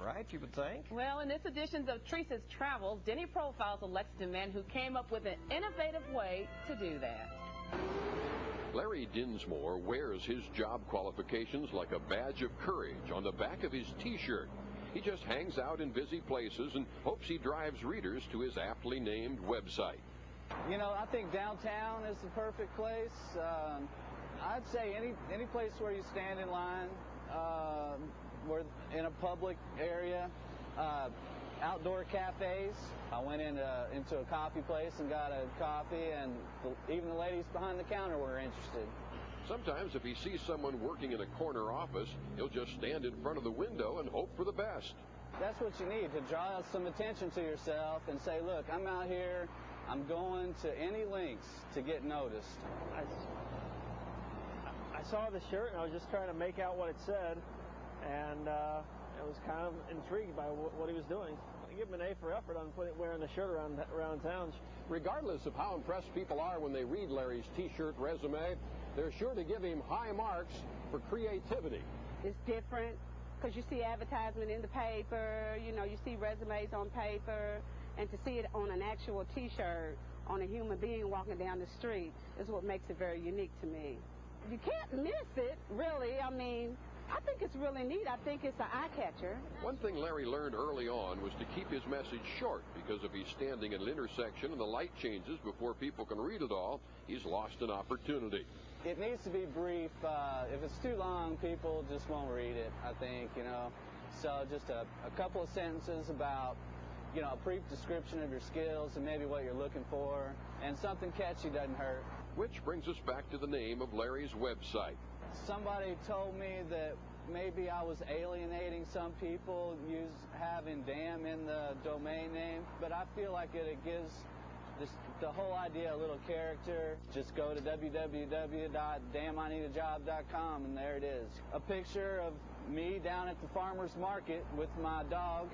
right, you would think? Well, in this edition of Teresa's Travels, Denny profiles a Lexington man who came up with an innovative way to do that. Larry Dinsmore wears his job qualifications like a badge of courage on the back of his T-shirt. He just hangs out in busy places and hopes he drives readers to his aptly named website. You know, I think downtown is the perfect place. I'd say any place where you stand in line, where in a public area, outdoor cafes. I went into a coffee place and got a coffee, and even the ladies behind the counter were interested. Sometimes if he sees someone working in a corner office, he'll just stand in front of the window and hope for the best. That's what you need, to draw some attention to yourself and say, look, I'm out here, I'm going to any lengths to get noticed. I saw the shirt and I was just trying to make out what it said, and I was kind of intrigued by what he was doing. I give him an A for effort on wearing the shirt around town. Regardless of how impressed people are when they read Larry's T-shirt resume, they're sure to give him high marks for creativity. It's different because you see advertisement in the paper, you know, you see resumes on paper, and to see it on an actual T-shirt on a human being walking down the street is what makes it very unique to me. You can't miss it, really. I mean, I think it's really neat. I think it's an eye catcher. One thing Larry learned early on was to keep his message short, because if he's standing at an intersection and the light changes before people can read it all, he's lost an opportunity. It needs to be brief. If it's too long, people just won't read it, I think, you know. So just a couple of sentences about, you know, a brief description of your skills and maybe what you're looking for, and something catchy doesn't hurt. Which brings us back to the name of Larry's website. Somebody told me that maybe I was alienating some people having damn in the domain name, but I feel like it gives the whole idea a little character. Just go to www.damnineedajob.com and there it is. A picture of me down at the farmer's market with my dog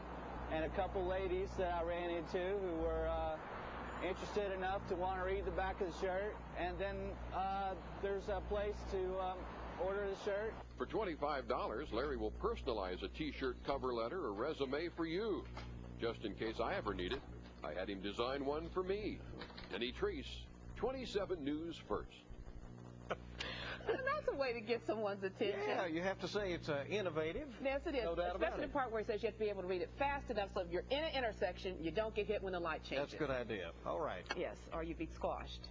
and a couple ladies that I ran into who were interested enough to want to read the back of the shirt, and then there's a place to order the shirt. For $25, Larry will personalize a T-shirt cover letter or resume for you. Just in case I ever need it, I had him design one for me. Denny Treese, 27 News First. That's a way to get someone's attention. Yeah, you have to say it's innovative. Yes, it is. No doubt about Especially it. the part where it says you have to be able to read it fast enough so if you're in an intersection, you don't get hit when the light changes. That's a good idea. All right. Yes, or you be squashed.